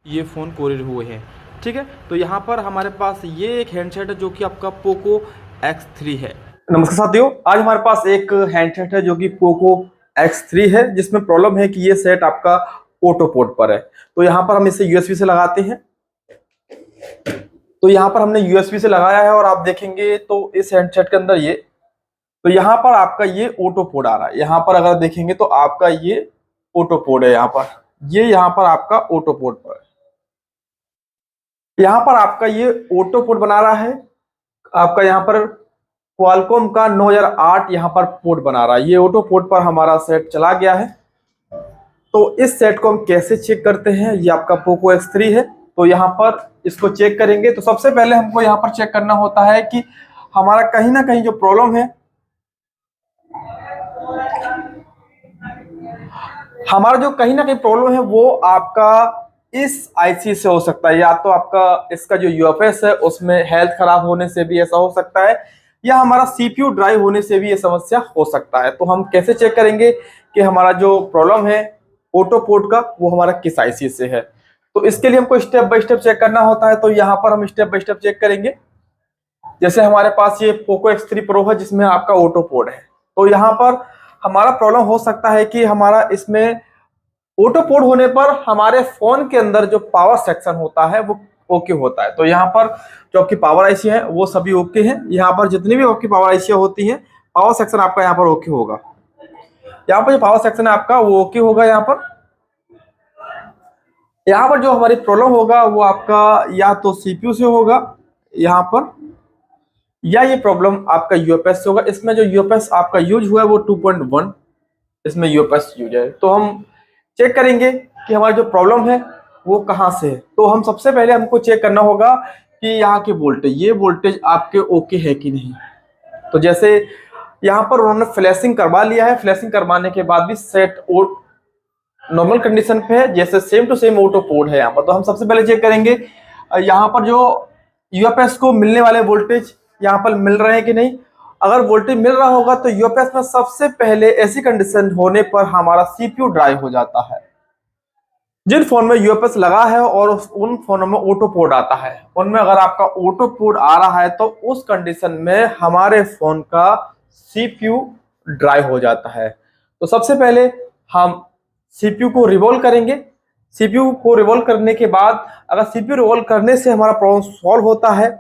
ये phone courier हुए हैं। ठीक है, तो यहाँ पर हमारे पास ये एक हैंडसेट है जो कि आपका पोको X3 है। नमस्कार साथियों, आज हमारे पास एक हैंडसेट है जो कि पोको X3 है, जिसमें प्रॉब्लम है कि ये सेट आपका ऑटो पोर्ट पर है। तो यहाँ पर हम इसे यूएसबी से लगाते हैं। तो यहाँ पर हमने यूएसबी से लगाया है और आप देखेंगे तो इस हैंडसेट के अंदर ये, तो यहाँ पर आपका ये ऑटो पोर्ट आ रहा है। यहाँ पर अगर देखेंगे तो आपका ये ऑटो पोर्ट है। यहाँ पर आपका ऑटो पोर्ट पर यहाँ पर आपका ये ऑटो पोर्ट बना रहा है। आपका यहाँ पर क्वालकॉम का 9008 यहाँ पर पोर्ट बना रहा है। ये ऑटो पोर्ट पर हमारा सेट चला गया है। तो इस सेट को हम कैसे चेक करते हैं, ये आपका पोको X3 है। तो यहाँ पर इसको चेक करेंगे तो सबसे पहले हमको यहाँ पर चेक करना होता है कि हमारा कहीं ना कहीं जो प्रॉब्लम है, हमारा जो कहीं ना कहीं प्रॉब्लम है वो आपका इस आईसी से हो सकता है। या तो आपका इसका जो यूएफएस है उसमें हेल्थ खराब होने से भी ऐसा हो सकता है, या हमारा सीपीयू ड्राई होने से भी ये समस्या हो सकता है। तो हम कैसे चेक करेंगे कि हमारा जो प्रॉब्लम है ऑटो पोर्ट का वो हमारा किस आईसी से है। तो इसके लिए हमको स्टेप बाय स्टेप चेक करना होता है। तो यहाँ पर हम स्टेप बाय स्टेप चेक करेंगे। जैसे हमारे पास ये पोको X3 प्रो है जिसमें आपका ऑटो पोर्ट है। तो यहाँ पर हमारा प्रॉब्लम हो सकता है कि हमारा इसमें ऑटो पोर्ट होने पर हमारे फोन के अंदर जो पावर सेक्शन होता है वो ओके होता है। तो यहाँ पर जो आपकी पावर आईसी है वो सभी ओके हैं। यहाँ पर जितनी भी आपकी पावर आईसी होती हैं, पावर सेक्शन आपका यहाँ पर ओके होगा। यहाँ पर जो पावर सेक्शन है आपका वो ओके होगा। यहाँ पर जो हमारी प्रॉब्लम होगा वो आपका या तो सीपीयू से होगा यहाँ पर, या ये प्रॉब्लम आपका यूएफएस से होगा। इसमें जो यूएफएस आपका यूज हुआ है वो 2.1 इसमें यूएफएस यूज है। तो हम चेक करेंगे कि हमारी जो प्रॉब्लम है वो कहाँ से है। तो हम सबसे पहले हमको चेक करना होगा कि यहाँ के वोल्टेज, ये वोल्टेज आपके ओके है कि नहीं। तो जैसे यहाँ पर उन्होंने फ्लैशिंग करवा लिया है, फ्लैशिंग करवाने के बाद भी सेट और नॉर्मल कंडीशन पे है, जैसे same to same auto port है यहाँ पर। तो हम सबसे पहले चेक करेंगे यहाँ पर जो यूएफएस को मिलने वाले वोल्टेज यहाँ पर मिल रहे हैं कि नहीं। अगर वोल्टेज मिल रहा होगा तो यूएफएस में सबसे पहले ऐसी कंडीशन होने पर हमारा सीपीयू ड्राई हो जाता है। जिन फोन में यूएफएस लगा है और उन फोनों में ऑटो पोर्ट आता है, उनमें अगर आपका ऑटो पोर्ट आ रहा है तो उस कंडीशन में हमारे फोन का सीपीयू ड्राई हो जाता है। तो सबसे पहले हम सीपीयू को रिवॉल्व करेंगे। सीपीयू को रिवॉल्व करने के बाद अगर सीपीयू रिवॉल्व करने से हमारा प्रॉब्लम सॉल्व होता है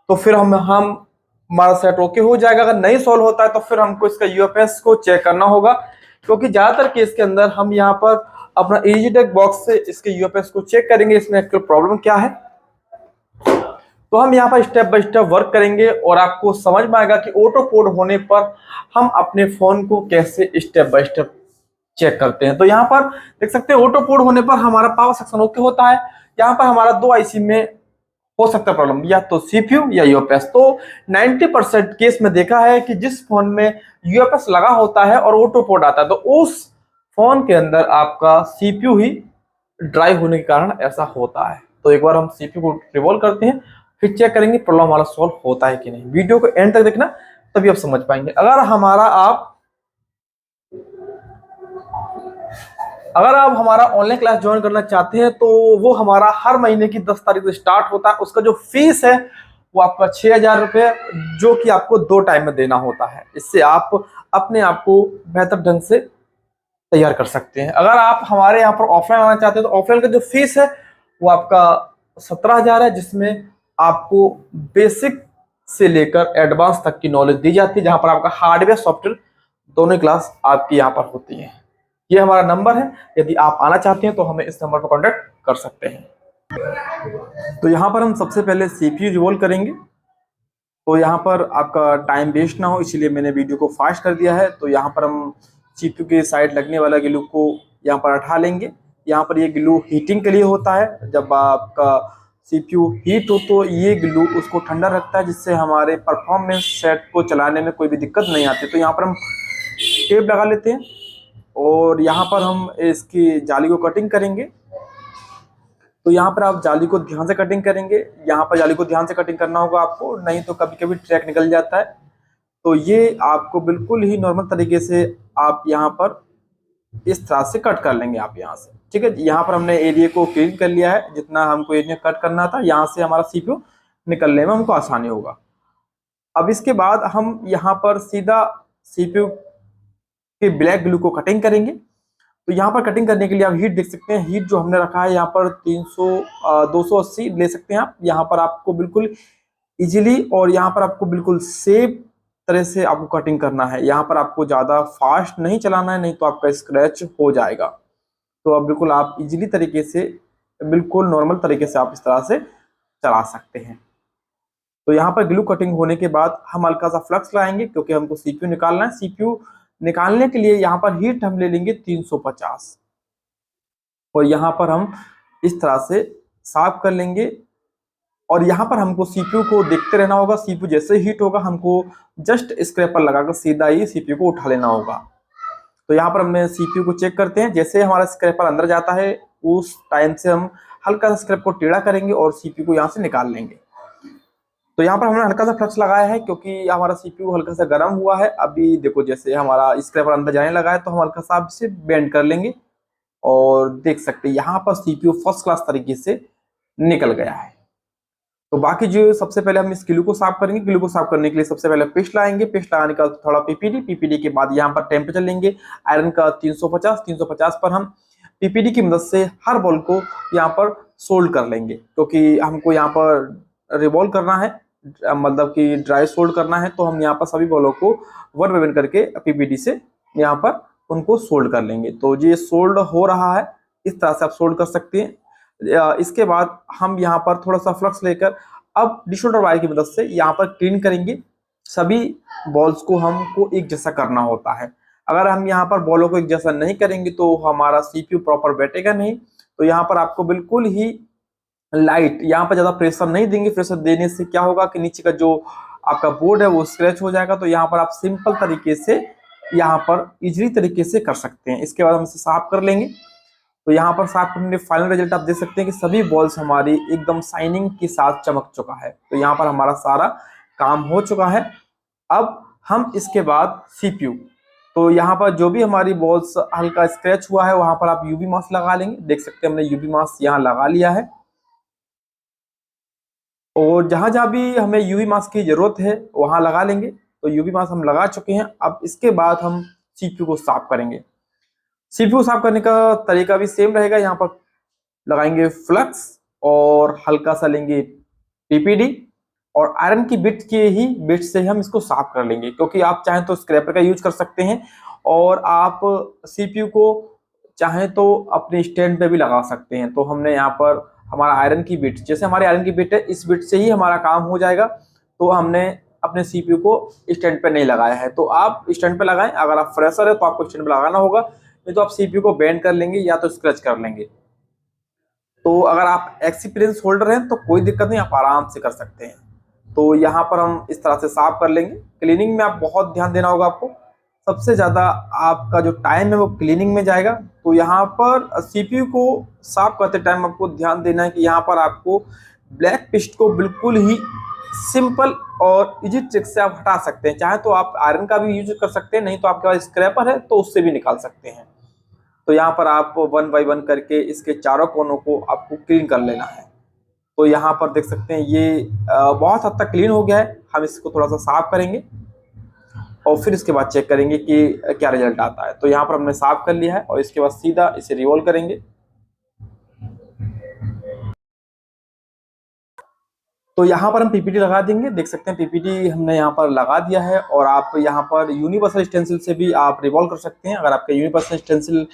तो फिर हम हमारा सेट ओके हो जाएगा। अगर नहीं सॉल्व होता है तो फिर हमको इसका यूएफएस को चेक करना होगा, क्योंकि ज्यादातर केस के अंदर हम यहाँ पर अपना EasyTech बॉक्स से इसके यूएफएस को चेक करेंगे, इसमें एक्चुअल प्रॉब्लम क्या है। तो हम यहाँ पर स्टेप बाय स्टेप वर्क करेंगे और आपको समझ में आएगा कि ऑटो पोर्ट होने पर हम अपने फोन को कैसे स्टेप बाय स्टेप चेक करते हैं। तो यहाँ पर देख सकते हैं ऑटो पोर्ट होने पर हमारा पावर सेक्शन ओके होता है। यहाँ पर हमारा दो आईसी में हो सकता है प्रॉब्लम, या तो सीपीयू या यूएफएस। तो 90% केस में देखा है कि जिस फोन में यूएफएस लगा होता है और ऑटो पोर्ट आता है तो उस फोन के अंदर आपका सीपीयू ही ड्राई होने के कारण ऐसा होता है। तो एक बार हम सीपीयू को रिवॉल्व करते हैं, फिर चेक करेंगे प्रॉब्लम हमारा सॉल्व होता है कि नहीं। वीडियो को एंड तक देखना, तभी आप समझ पाएंगे। अगर आप हमारा ऑनलाइन क्लास ज्वाइन करना चाहते हैं तो वो हमारा हर महीने की 10 तारीख से स्टार्ट होता है। उसका जो फीस है वो आपका 6000 रुपये, जो कि आपको 2 टाइम में देना होता है। इससे आप अपने आप को बेहतर ढंग से तैयार कर सकते हैं। अगर आप हमारे यहाँ पर ऑफलाइन आना चाहते हैं तो ऑफलाइन का जो फीस है वो आपका 17,000 है, जिसमें आपको बेसिक से लेकर एडवांस तक की नॉलेज दी जाती है, जहां पर आपका हार्डवेयर सॉफ्टवेयर दोनों क्लास आपकी यहाँ पर होती है। ये हमारा नंबर है, यदि आप आना चाहते हैं तो हमें इस नंबर पर कांटेक्ट कर सकते हैं। तो यहाँ पर हम सबसे पहले सीपीयू रिवॉल्व करेंगे। तो यहाँ पर आपका टाइम वेस्ट ना हो इसलिए मैंने वीडियो को फास्ट कर दिया है। तो यहाँ पर हम सीपीयू के साइड लगने वाला ग्लू को यहाँ पर हटा लेंगे। यहाँ पर ये ग्लू हीटिंग के लिए होता है। जब आपका सीपीयू हीट हो तो ये ग्लू उसको ठंडा रखता है, जिससे हमारे परफॉर्मेंस सेट को चलाने में कोई भी दिक्कत नहीं आती। तो यहाँ पर हम टेप लगा लेते हैं और यहाँ पर हम इसकी जाली को कटिंग करेंगे। तो यहाँ पर आप जाली को ध्यान से कटिंग करेंगे। यहाँ पर जाली को ध्यान से कटिंग करना होगा आपको, नहीं तो कभी कभी ट्रैक निकल जाता है। तो ये आपको बिल्कुल ही नॉर्मल तरीके से आप यहाँ पर इस तरह से कट कर लेंगे आप यहाँ से। ठीक है, यहाँ पर हमने एरिया को क्लीन कर लिया है, जितना हमको एरिया कट करना था, यहाँ से हमारा सीपीयू निकलने में हमको आसानी होगा। अब इसके बाद हम यहाँ पर सीधा सीपीयू के ब्लैक ग्लू को कटिंग करेंगे। तो यहाँ पर कटिंग करने के लिए आप हीट देख सकते हैं, हीट जो हमने रखा है यहाँ पर 280 ले सकते हैं आप। यहाँ पर आपको बिल्कुल इजीली और यहाँ पर आपको बिल्कुल सेफ तरह से आपको कटिंग करना है। यहाँ पर आपको ज़्यादा फास्ट नहीं चलाना है, नहीं तो आपका स्क्रैच हो जाएगा। तो अब बिल्कुल आप इजीली तरीके से, बिल्कुल नॉर्मल तरीके से आप इस तरह से चला सकते हैं। तो यहाँ पर ग्लू कटिंग होने के बाद हम हल्का सा फ्लक्स लाएंगे, क्योंकि हमको सीपीयू निकालना है। सीपीयू निकालने के लिए यहाँ पर हीट हम ले लेंगे 350 और यहाँ पर हम इस तरह से साफ कर लेंगे। और यहाँ पर हमको सीपीयू को देखते रहना होगा, सीपीयू जैसे हीट होगा हमको जस्ट स्क्रैपर लगाकर सीधा ही सीपीयू को उठा लेना होगा। तो यहाँ पर हमने सीपीयू को चेक करते हैं, जैसे हमारा स्क्रैपर अंदर जाता है उस टाइम से हम हल्का सा स्क्रैप को टेढ़ा करेंगे और सीपीयू को यहाँ से निकाल लेंगे। तो यहाँ पर हमने हल्का सा फ्लक्स लगाया है, क्योंकि हमारा सीपीयू हल्का सा गर्म हुआ है। अभी देखो जैसे हमारा स्क्रैपर अंदर जाने लगा है, तो हम हल्का सा इसे बेंड कर लेंगे और देख सकते हैं यहाँ पर सीपीयू फर्स्ट क्लास तरीके से निकल गया है। तो बाकी जो सबसे पहले हम इस ग्लू को साफ करेंगे। ग्लू को साफ करने के लिए सबसे पहले पेस्ट लाएंगे, पेस्ट लगाने का थोड़ा पीपीडी के बाद यहाँ पर टेम्परेचर लेंगे आयरन का 350 पर हम पीपीडी की मदद से हर बॉल को यहाँ पर सोल्ड कर लेंगे, क्योंकि हमको यहाँ पर रिवॉल्व करना है, मतलब कि ड्राई सोल्ड करना है। तो हम यहाँ पर सभी बॉलों को 1 बाय 1 करके पीपीडी से यहाँ पर उनको सोल्ड कर लेंगे। तो ये सोल्ड हो रहा है, इस तरह से आप सोल्ड कर सकते हैं। इसके बाद हम यहाँ पर थोड़ा सा फ्लक्स लेकर अब डिशोल्डर वायर की मदद से यहाँ पर क्लीन करेंगे। सभी बॉल्स को हमको एक जैसा करना होता है। अगर हम यहाँ पर बॉलों को एक जैसा नहीं करेंगे तो हमारा सीपीयू प्रॉपर बैठेगा नहीं। तो यहाँ पर आपको बिल्कुल ही लाइट, यहाँ पर ज्यादा प्रेशर नहीं देंगे। प्रेशर देने से क्या होगा कि नीचे का जो आपका बोर्ड है वो स्क्रैच हो जाएगा। तो यहाँ पर आप सिंपल तरीके से यहाँ पर इजीली तरीके से कर सकते हैं। इसके बाद हम इसे साफ कर लेंगे। तो यहाँ पर साफ करने के फाइनल रिजल्ट आप देख सकते हैं कि सभी बॉल्स हमारी एकदम शाइनिंग के साथ चमक चुका है। तो यहाँ पर हमारा सारा काम हो चुका है। अब हम इसके बाद सीपीयू, तो यहाँ पर जो भी हमारी बॉल्स हल्का स्क्रैच हुआ है वहां पर आप यूवी मास्क लगा लेंगे। देख सकते हैं हमने यूवी मास्क यहाँ लगा लिया है। और जहां जहां भी हमें यूवी मास्क की जरूरत है वहां लगा लेंगे। तो यूवी मास्क हम लगा चुके हैं। अब इसके बाद हम सीपीयू को साफ करेंगे। सीपीयू साफ करने का तरीका भी सेम रहेगा। यहाँ पर लगाएंगे फ्लक्स और हल्का सा लेंगे पीपीडी और आयरन की बिट से हम इसको साफ कर लेंगे, क्योंकि आप चाहें तो स्क्रैपर का यूज कर सकते हैं और आप सीपीयू को चाहें तो अपने स्टैंड पे भी लगा सकते हैं। तो हमने यहाँ पर हमारा आयरन की बिट, जैसे हमारी आयरन की बिट है, इस बिट से ही हमारा काम हो जाएगा। तो हमने अपने सीपीयू को स्टैंड पे नहीं लगाया है। तो आप स्टैंड पे लगाएं। अगर आप फ्रेशर है तो आपको स्टैंड पे लगाना होगा, नहीं तो आप सीपीयू को बेंड कर लेंगे या तो स्क्रैच कर लेंगे। तो अगर आप एक्सपीरियंस होल्डर हैं तो कोई दिक्कत नहीं, आप आराम से कर सकते हैं। तो यहाँ पर हम इस तरह से साफ कर लेंगे। क्लीनिंग में आप बहुत ध्यान देना होगा आपको। सबसे ज्यादा आपका जो टाइम है वो क्लीनिंग में जाएगा। तो यहाँ पर सीपीयू को साफ करते टाइम आपको ध्यान देना है कि यहाँ पर आपको ब्लैक पिस्ट को बिल्कुल ही सिंपल और इजी ट्रिक से आप हटा सकते हैं। चाहे तो आप आयरन का भी यूज कर सकते हैं, नहीं तो आपके पास स्क्रैपर है तो उससे भी निकाल सकते हैं। तो यहाँ पर आप 1 बाय 1 करके इसके चारों कोनों को आपको क्लीन कर लेना है। तो यहाँ पर देख सकते हैं ये बहुत हद तक क्लीन हो गया है। हम इसको थोड़ा सा साफ करेंगे और फिर इसके बाद चेक करेंगे कि क्या रिजल्ट आता है। तो यहाँ पर हमने साफ कर लिया है और इसके बाद सीधा इसे रिवॉल्व करेंगे। तो यहाँ पर हम पीपीडी लगा देंगे। देख सकते हैं पीपीडी हमने यहाँ पर लगा दिया है। और आप यहाँ पर यूनिवर्सल स्टेंसिल से भी आप रिवॉल्व कर सकते हैं। अगर आपके यूनिवर्सल स्टेंसिल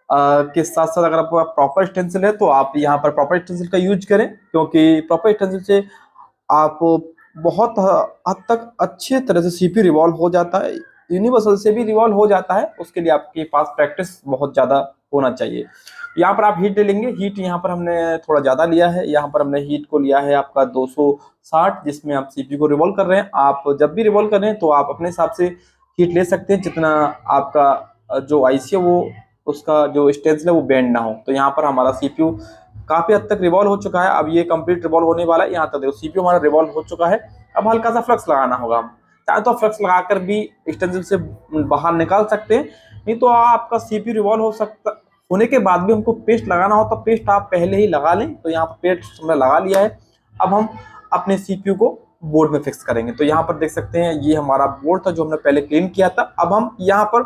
के साथ साथ अगर आपका प्रॉपर स्टेंसिल है तो आप यहाँ पर प्रॉपर स्टेंसिल का यूज करें, क्योंकि प्रॉपर स्टेंसिल से आप बहुत हद तक अच्छे तरह से सीपीयू रिवॉल्व हो जाता है। यूनिवर्सल से भी रिवॉल्व हो जाता है, उसके लिए आपके पास प्रैक्टिस बहुत ज़्यादा होना चाहिए। यहाँ पर आप हीट ले लेंगे। हीट यहाँ पर हमने थोड़ा ज़्यादा लिया है। यहाँ पर हमने हीट को लिया है आपका 260, जिसमें आप सीपीयू को रिवॉल्व कर रहे हैं। आप जब भी रिवॉल्व कर रहे हैं तो आप अपने हिसाब से हीट ले सकते हैं, जितना आपका जो आईसी है वो उसका जो स्टेंसिल है वो बेंड ना हो। तो यहाँ पर हमारा सीपीयू काफी हद तक रिवॉल्व हो चुका है। अब ये कंप्लीट रिवॉल्व होने वाला है। यहाँ तक देखो सीपीयू हमारा रिवॉल्व हो चुका है। अब हल्का सा फ्लक्स लगाना होगा। हम चाहे तो फ्लक्स लगाकर भी स्टेंसिल से बाहर निकाल सकते हैं, नहीं तो आपका सीपीयू रिवॉल्व होने के बाद भी हमको पेस्ट लगाना हो तो पेस्ट आप पहले ही लगा लें। तो यहाँ पर पेस्ट हमने लगा लिया है। अब हम अपने CPU को बोर्ड में फिक्स करेंगे। तो यहाँ पर देख सकते हैं ये हमारा बोर्ड था जो हमने पहले क्लीन किया था। अब हम यहाँ पर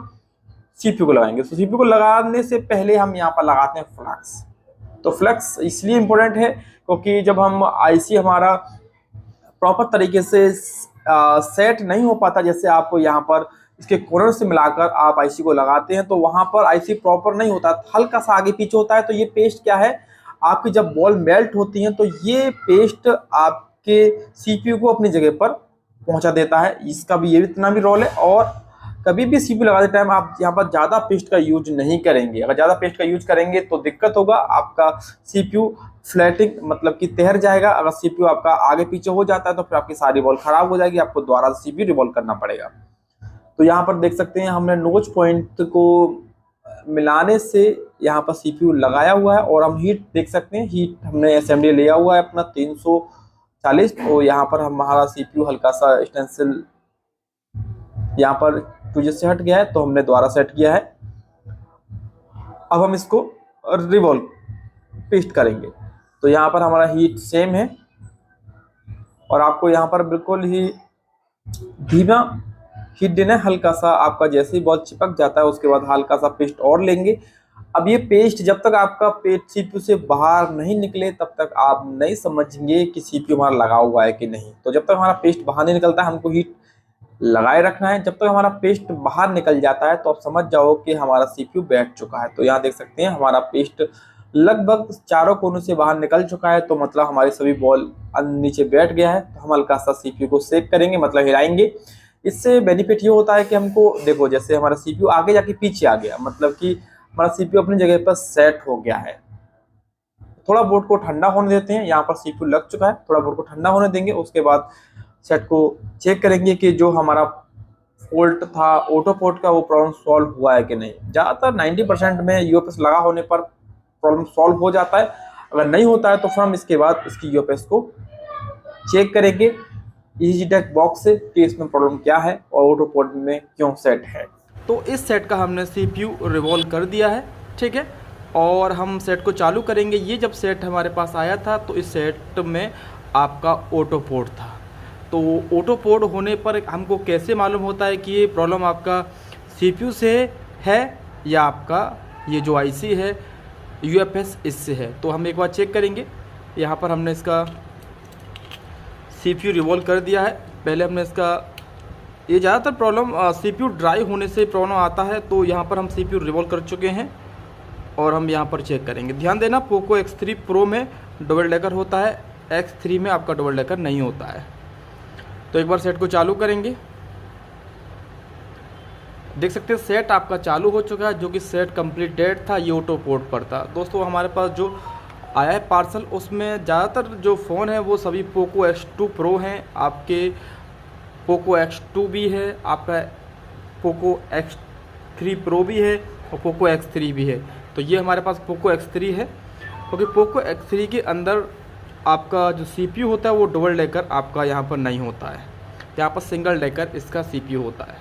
CPU को लगाएंगे। तो CPU को लगाने से पहले हम यहाँ पर लगाते हैं फ्लक्स। तो फ्लक्स इसलिए इम्पोर्टेंट है क्योंकि जब हम IC हमारा प्रॉपर तरीके से सेट नहीं हो पाता, जैसे आपको यहाँ पर इसके कॉर्नर से मिलाकर आप IC को लगाते हैं तो वहां पर IC प्रॉपर नहीं होता, हल्का सा आगे पीछे होता है। तो ये पेस्ट क्या है, आपकी जब बॉल मेल्ट होती है तो ये पेस्ट आपके CPU को अपनी जगह पर पहुंचा देता है। इसका भी ये इतना भी रोल है। और कभी भी CPU लगाते टाइम आप यहाँ पर ज़्यादा पेस्ट का यूज नहीं करेंगे। अगर ज़्यादा पेस्ट का यूज करेंगे तो दिक्कत होगा, आपका CPU फ्लैटिंग मतलब कि तैर जाएगा। अगर CPU आपका आगे पीछे हो जाता है तो फिर आपकी सारी बॉल खराब हो जाएगी, आपको दोबारा CPU रिवॉल्व करना पड़ेगा। तो यहाँ पर देख सकते हैं हमने नोच पॉइंट को मिलाने से यहाँ पर CPU लगाया हुआ है। और हम हीट देख सकते हैं, हीट हमने असेंबली लिया हुआ है अपना 340। तो यहाँ पर हमारा CPU हल्का सा स्टेंसिल यहाँ पर टूजे से हट गया है तो हमने दोबारा सेट किया है। अब हम इसको रिवॉल्व पेस्ट करेंगे। तो यहाँ पर हमारा हीट सेम है और आपको यहाँ पर बिल्कुल ही धीमा हीट देना है। हल्का सा आपका जैसे ही बॉल चिपक जाता है उसके बाद हल्का सा पेस्ट और लेंगे। अब ये पेस्ट जब तक आपका पेस्ट CPU से बाहर नहीं निकले तब तक आप नहीं समझेंगे कि CPU हमारा लगा हुआ है कि नहीं। तो जब तक हमारा पेस्ट बाहर नहीं निकलता है हमको हीट लगाए रखना है। जब तक हमारा पेस्ट बाहर निकल जाता है तो आप समझ जाओ कि हमारा CPU बैठ चुका है। तो यहाँ देख सकते हैं हमारा पेस्ट लगभग चारों कोनों से बाहर निकल चुका है, तो मतलब हमारी सभी बॉल नीचे बैठ गया है। तो हम हल्का सा CPU को सेक करेंगे, मतलब हिलाएंगे। इससे बेनिफिट ये होता है कि हमको देखो जैसे हमारा CPU आगे जाके पीछे आ गया, मतलब कि हमारा CPU अपनी जगह पर सेट हो गया है। थोड़ा बोर्ड को ठंडा होने देते हैं। यहाँ पर CPU लग चुका है, थोड़ा बोर्ड को ठंडा होने देंगे। उसके बाद सेट को चेक करेंगे कि जो हमारा फॉल्ट था ऑटो पोर्ट का वो प्रॉब्लम सॉल्व हुआ है कि नहीं। ज़्यादातर 90% में UFS लगा होने पर प्रॉब्लम सॉल्व हो जाता है। अगर नहीं होता है तो फिर हम इसके बाद इसकी UFS को चेक करेंगे EasyTech बॉक्स से कि इसमें प्रॉब्लम क्या है और ऑटो पोर्ट में क्यों सेट है। तो इस सेट का हमने CPU रिवॉल्व कर दिया है, ठीक है। और हम सेट को चालू करेंगे। ये जब सेट हमारे पास आया था तो इस सेट में आपका ऑटो पोर्ट था। तो ऑटो पोर्ट होने पर हमको कैसे मालूम होता है कि ये प्रॉब्लम आपका CPU से है या आपका ये जो IC है UFS इससे है। तो हम एक बार चेक करेंगे। यहाँ पर हमने इसका CPU रिवॉल्व कर दिया है। पहले हमने इसका ये ज़्यादातर प्रॉब्लम CPU ड्राई होने से प्रॉब्लम आता है, तो यहाँ पर हम CPU रिवॉल्व कर चुके हैं और हम यहाँ पर चेक करेंगे। ध्यान देना पोको X3 Pro में डबल डेकर होता है, X3 में आपका डबल डेकर नहीं होता है। तो एक बार सेट को चालू करेंगे। देख सकते हैं सेट आपका चालू हो चुका है, जो कि सेट कंप्लीटेड था, ये ऑटो पोर्ट पर था। दोस्तों हमारे पास जो आया है पार्सल उसमें ज़्यादातर जो फ़ोन है वो सभी पोको X2 Pro हैं। आपके पोको X2 भी है, आपका पोको X3 Pro भी है और पोको X3 भी है। तो ये हमारे पास पोको X3 है, क्योंकि पोको X3 के अंदर आपका जो CPU होता है वो डबल डेकर आपका यहाँ पर नहीं होता है। यहाँ पर सिंगल डेकर इसका CPU होता है।